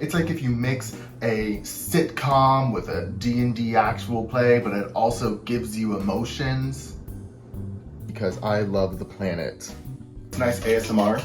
It's like if you mix a sitcom with a D&D actual play, but it also gives you emotions. Because I love the planet. It's nice ASMR.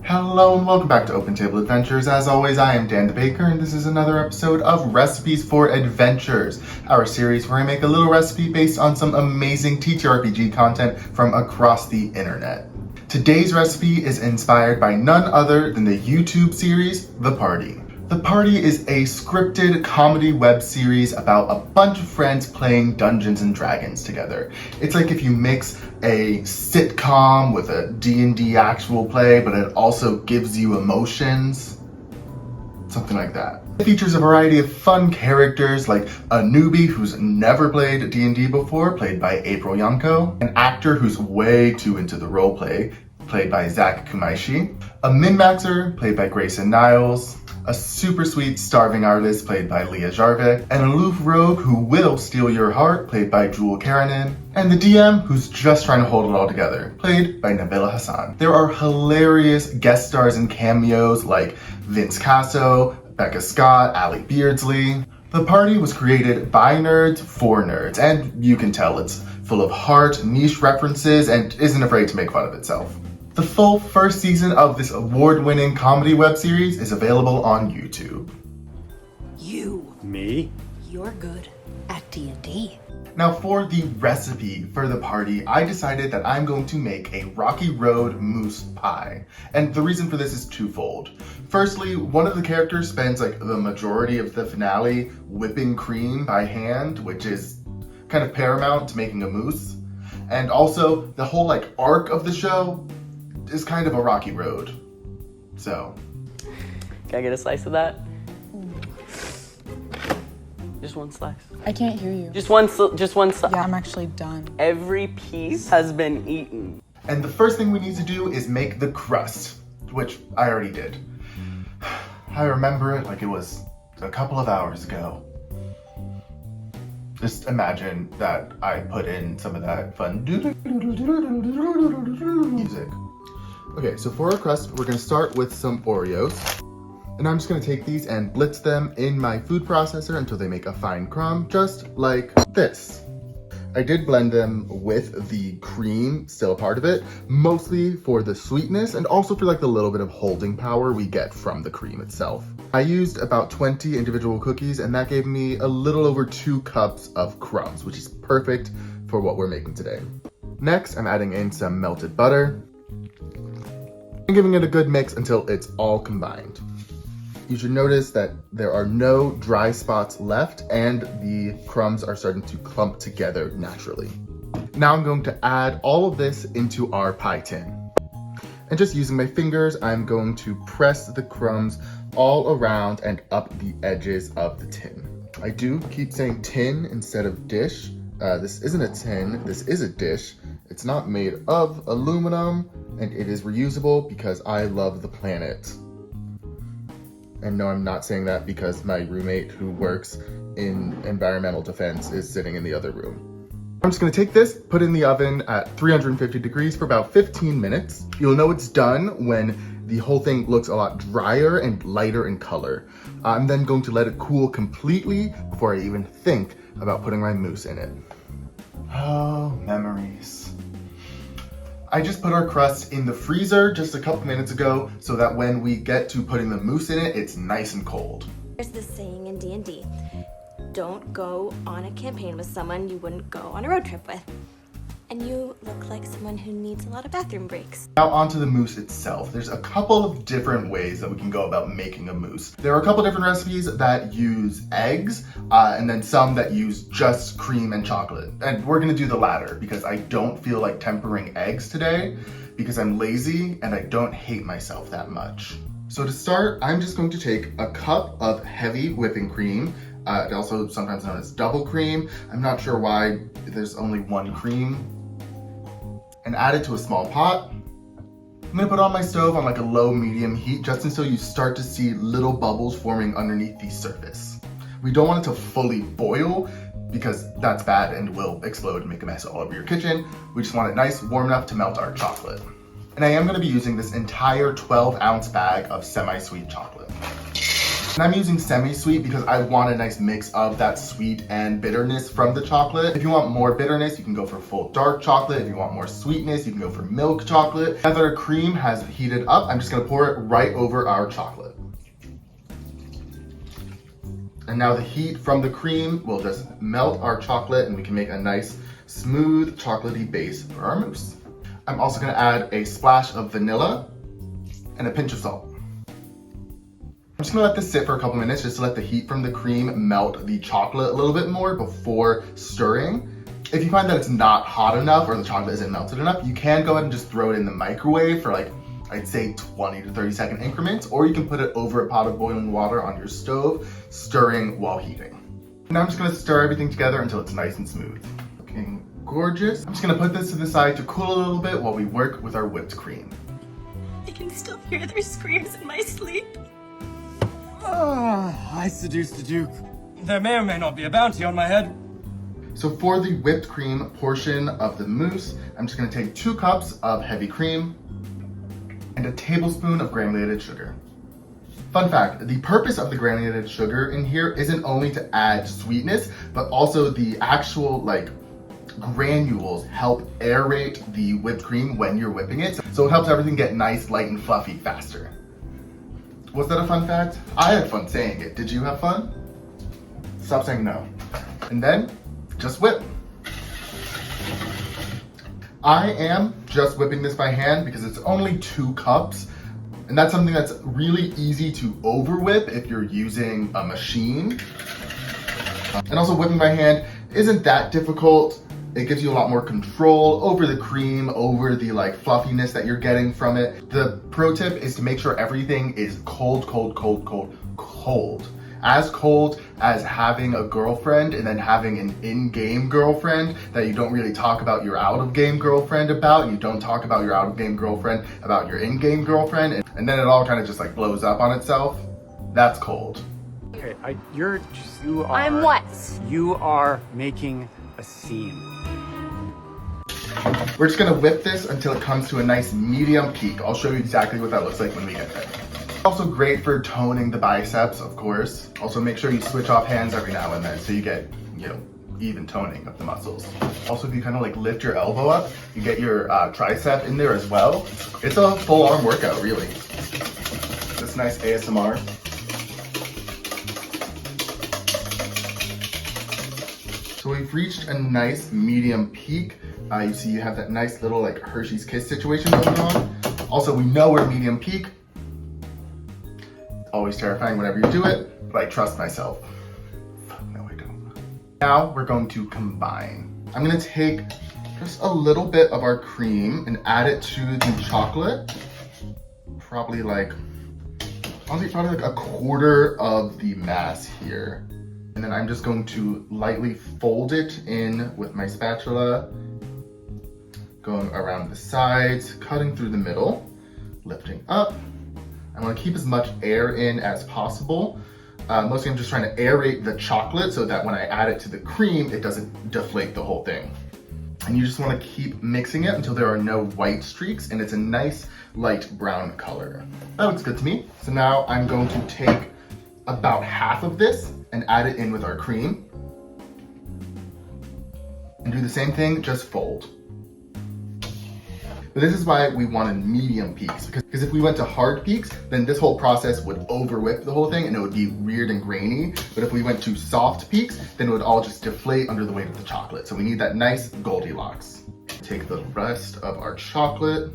Hello and welcome back to Open Table Adventures. As always, I am Dan the Baker, and this is another episode of Recipes for Adventures, our series where I make a little recipe based on some amazing TTRPG content from across the internet. Today's recipe is inspired by none other than the YouTube series, The Party. The Party is a scripted comedy web series about a bunch of friends playing Dungeons and Dragons together. It's like if you mix a sitcom with a D&D actual play, but it also gives you emotions. Something like that. It features a variety of fun characters like a newbie who's never played D&D before, played by April Yanko, an actor who's way too into the roleplay, played by Kumaishi, a min-maxer, played by Grayson Niles, a super sweet starving artist played by Leah Jarvik, an aloof rogue who will steal your heart played by Jewell Karinen, and the DM who's just trying to hold it all together played by Nabila Hossain. There are hilarious guest stars and cameos like Vince Casso, Becca Scott, Ali Beardsley. The Party was created by nerds for nerds, and you can tell it's full of heart, niche references, and isn't afraid to make fun of itself. The full first season of this award-winning comedy web series is available on YouTube. You. Me? You're good at D&D. Now for the recipe for The Party, I decided that I'm going to make a Rocky Road Mousse Pie. And the reason for this is twofold. Firstly, one of the characters spends like the majority of the finale whipping cream by hand, which is kind of paramount to making a mousse. And also, the whole like arc of the show is kind of a rocky road. So. Can I get a slice of that? Just one slice. I can't hear you. Just one slice. Yeah, I'm actually done. Every piece has been eaten. And the first thing we need to do is make the crust, which I already did. I remember it like it was a couple of hours ago. Just imagine that I put in some of that fun music. Okay, so for our crust, we're gonna start with some Oreos. And I'm just gonna take these and blitz them in my food processor until they make a fine crumb, just like this. I did blend them with the cream, still a part of it, mostly for the sweetness and also for like the little bit of holding power we get from the cream itself. I used about 20 individual cookies and that gave me a little over 2 cups of crumbs, which is perfect for what we're making today. Next, I'm adding in some melted butter and giving it a good mix until it's all combined. You should notice that there are no dry spots left and the crumbs are starting to clump together naturally. Now I'm going to add all of this into our pie tin. And just using my fingers, I'm going to press the crumbs all around and up the edges of the tin. I do keep saying tin instead of dish. This isn't a tin, this is a dish. It's not made of aluminum and it is reusable because I love the planet. And no, I'm not saying that because my roommate who works in environmental defense is sitting in the other room. I'm just gonna take this, put it in the oven at 350 degrees for about 15 minutes. You'll know it's done when the whole thing looks a lot drier and lighter in color. I'm then going to let it cool completely before I even think about putting my mousse in it. Oh, memories. I just put our crust in the freezer just a couple minutes ago so that when we get to putting the mousse in it, it's nice and cold. There's this saying in D&D, don't go on a campaign with someone you wouldn't go on a road trip with. And you look like someone who needs a lot of bathroom breaks. Now onto the mousse itself. There's a couple of different ways that we can go about making a mousse. There are a couple different recipes that use eggs, and then some that use just cream and chocolate. And we're gonna do the latter because I don't feel like tempering eggs today because I'm lazy and I don't hate myself that much. So to start, I'm just going to take a cup of heavy whipping cream, also sometimes known as double cream. I'm not sure why there's only one cream. And add it to a small pot. I'm gonna put it on my stove on like a low medium heat just until you start to see little bubbles forming underneath the surface. We don't want it to fully boil because that's bad and will explode and make a mess all over your kitchen. We just want it nice, warm enough to melt our chocolate. And I am gonna be using this entire 12-ounce bag of semi-sweet chocolate. And I'm using semi-sweet because I want a nice mix of that sweet and bitterness from the chocolate. If you want more bitterness, you can go for full dark chocolate. If you want more sweetness, you can go for milk chocolate. Now that our cream has heated up, I'm just gonna pour it right over our chocolate. And now the heat from the cream will just melt our chocolate and we can make a nice, smooth, chocolatey base for our mousse. I'm also gonna add a splash of vanilla and a pinch of salt. I'm just gonna let this sit for a couple minutes just to let the heat from the cream melt the chocolate a little bit more before stirring. If you find that it's not hot enough or the chocolate isn't melted enough, you can go ahead and just throw it in the microwave for like, I'd say 20 to 30 second increments, or you can put it over a pot of boiling water on your stove, stirring while heating. Now I'm just gonna stir everything together until it's nice and smooth. Looking gorgeous. I'm just gonna put this to the side to cool a little bit while we work with our whipped cream. I can still hear their screams in my sleep. I seduced a duke. There may or may not be a bounty on my head. So for the whipped cream portion of the mousse, I'm just gonna take 2 cups of heavy cream and a tablespoon of granulated sugar. Fun fact, the purpose of the granulated sugar in here isn't only to add sweetness, but also the actual granules help aerate the whipped cream when you're whipping it. So it helps everything get nice, light, and fluffy faster. Was that a fun fact? I had fun saying it. Did you have fun? Stop saying no. And then, just whip. I am just whipping this by hand because it's only 2 cups. And that's something that's really easy to over whip if you're using a machine. And also whipping by hand isn't that difficult. It gives you a lot more control over the cream, over the fluffiness that you're getting from it. The pro tip is to make sure everything is cold, cold, cold, cold, cold. As cold as having a girlfriend and then having an in-game girlfriend that you don't really talk about your out-of-game girlfriend about, and you don't talk about your out-of-game girlfriend about your in-game girlfriend, and then it all kind of just blows up on itself. That's cold. Okay, you are. I'm what? You are making a scene. We're just gonna whip this until it comes to a nice medium peak. I'll show you exactly what that looks like when we get there. Also great for toning the biceps, of course. Also make sure you switch off hands every now and then so you get, even toning of the muscles. Also, if you kind of lift your elbow up, you get your tricep in there as well. It's a full arm workout, really. This nice ASMR. So we've reached a nice medium peak. You see you have that nice little Hershey's Kiss situation going on. Also, we know we're medium peak. Always terrifying whenever you do it, but I trust myself. No, I don't. Now we're going to combine. I'm gonna take just a little bit of our cream and add it to the chocolate. Probably honestly, probably a quarter of the mass here. And then I'm just going to lightly fold it in with my spatula, going around the sides, cutting through the middle, lifting up. I want to keep as much air in as possible. Mostly I'm just trying to aerate the chocolate so that when I add it to the cream, it doesn't deflate the whole thing. And you just want to keep mixing it until there are no white streaks and it's a nice light brown color. That looks good to me. So now I'm going to take about half of this and add it in with our cream. And do the same thing, just fold. But this is why we wanted medium peaks, because if we went to hard peaks, then this whole process would over whip the whole thing and it would be weird and grainy. But if we went to soft peaks, then it would all just deflate under the weight of the chocolate. So we need that nice Goldilocks. Take the rest of our chocolate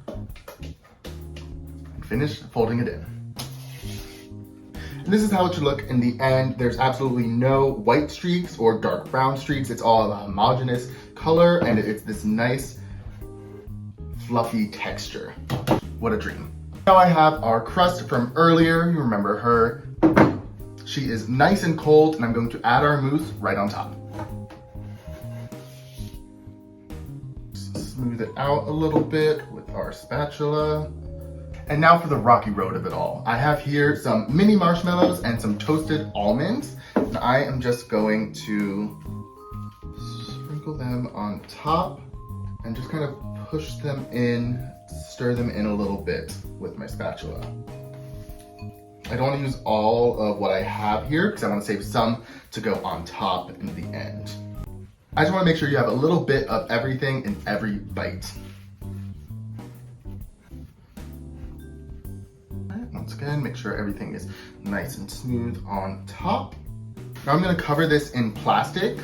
and finish folding it in. And this is how it should look in the end. There's absolutely no white streaks or dark brown streaks. It's all a homogeneous color and it's this nice fluffy texture. What a dream. Now I have our crust from earlier. You remember her. She is nice and cold and I'm going to add our mousse right on top. Smooth it out a little bit with our spatula. And now for the rocky road of it all. I have here some mini marshmallows and some toasted almonds. And I am just going to sprinkle them on top and just kind of push them in stir them in a little bit with my spatula. I don't want to use all of what I have here because I want to save some to go on top in the end. I just want to make sure you have a little bit of everything in every bite. Alright, once again, make sure everything is nice and smooth on top. Now I'm going to cover this in plastic,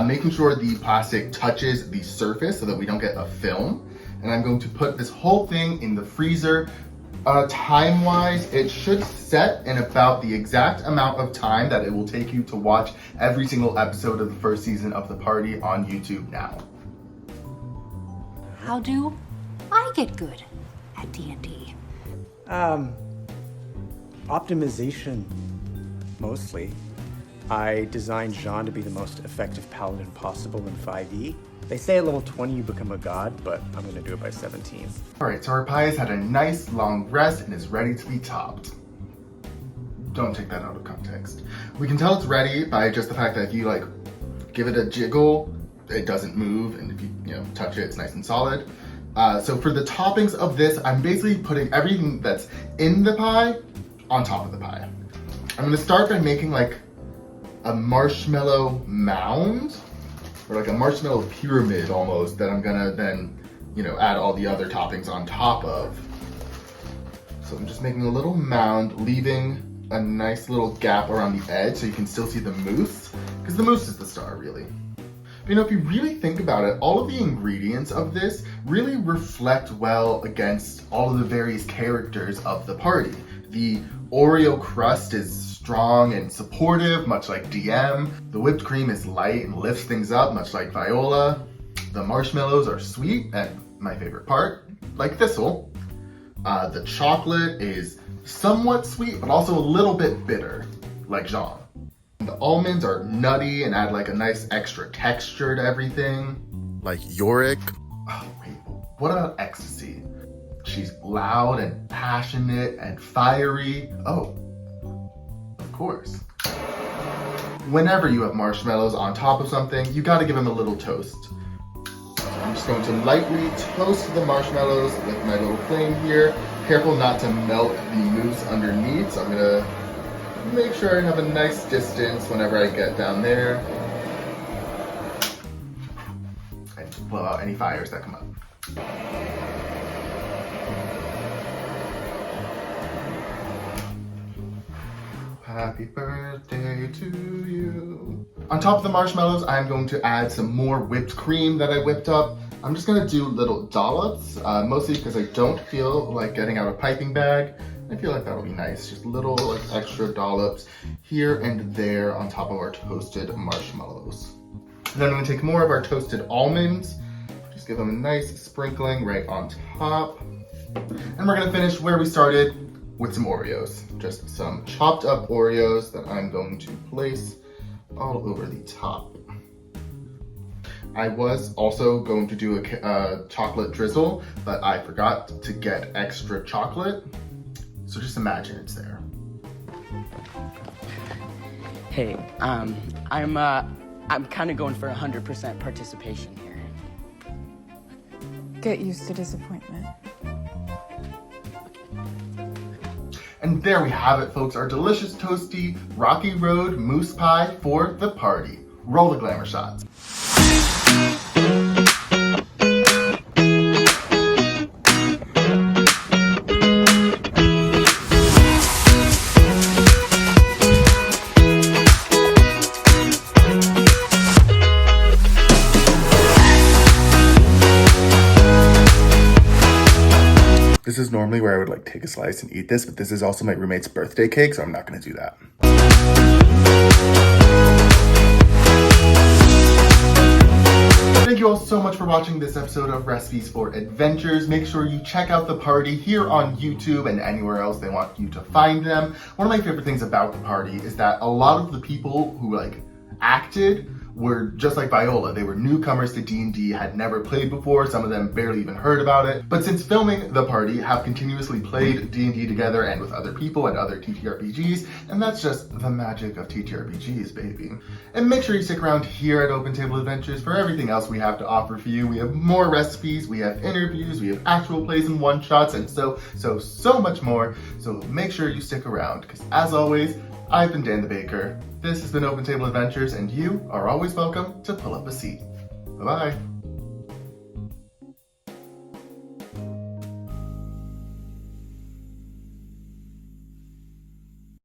making sure the plastic touches the surface so that we don't get a film. And I'm going to put this whole thing in the freezer. Time-wise, it should set in about the exact amount of time that it will take you to watch every single episode of the first season of The Party on YouTube now. How do I get good at D&D? Optimization, mostly. I designed Jean to be the most effective paladin possible in 5e. They say at level 20 you become a god, but I'm gonna do it by 17. Alright, so our pie has had a nice long rest and is ready to be topped. Don't take that out of context. We can tell it's ready by just the fact that if you like give it a jiggle, it doesn't move, and if you touch it, it's nice and solid. So for the toppings of this, I'm basically putting everything that's in the pie on top of the pie. I'm gonna start by making like a marshmallow mound, or like a marshmallow pyramid almost, that I'm gonna then, add all the other toppings on top of. So I'm just making a little mound, leaving a nice little gap around the edge so you can still see the mousse, because the mousse is the star, really. But if you really think about it, all of the ingredients of this really reflect well against all of the various characters of the party. The Oreo crust is strong and supportive, much like DM. The whipped cream is light and lifts things up, much like Viola. The marshmallows are sweet, and my favorite part, like Thistle. The chocolate is somewhat sweet, but also a little bit bitter, like Jean. The almonds are nutty and add like a nice extra texture to everything. Like Yorick. Oh wait, what about Ecstasy? She's loud and passionate and fiery. Oh, of course. Whenever you have marshmallows on top of something, you gotta give them a little toast. So I'm just going to lightly toast the marshmallows with my little flame here. Careful not to melt the mousse underneath, so I'm gonna make sure I have a nice distance whenever I get down there. And blow out any fires that come up. Happy birthday to you. On top of the marshmallows, I'm going to add some more whipped cream that I whipped up. I'm just gonna do little dollops, mostly because I don't feel like getting out a piping bag. I feel like that'll be nice. Just little like extra dollops here and there on top of our toasted marshmallows. And then I'm gonna take more of our toasted almonds, just give them a nice sprinkling right on top. And we're gonna finish where we started, with some Oreos. Just some chopped up Oreos that I'm going to place all over the top. I was also going to do a chocolate drizzle, but I forgot to get extra chocolate. So just imagine it's there. Hey, I'm kind of going for 100% participation here. Get used to disappointment. And there we have it, folks, our delicious toasty Rocky Road Mousse Pie for the party. Roll the glamour shots. This is normally where I would like take a slice and eat this, but this is also my roommate's birthday cake, so I'm not gonna do that. Thank you all so much for watching this episode of Recipes for Adventures. Make sure you check out The Party here on YouTube and anywhere else they want you to find them. One of my favorite things about The Party is that a lot of the people who acted were just like Viola. They were newcomers to D&D, had never played before, some of them barely even heard about it. But since filming the party, have continuously played D&D together and with other people and other TTRPGs, and that's just the magic of TTRPGs, baby. And make sure you stick around here at Open Table Adventures for everything else we have to offer for you. We have more recipes, we have interviews, we have actual plays and one-shots, and so much more. So make sure you stick around, because as always, I've been Dan the Baker. This has been Open Table Adventures, and you are always welcome to pull up a seat. Bye-bye.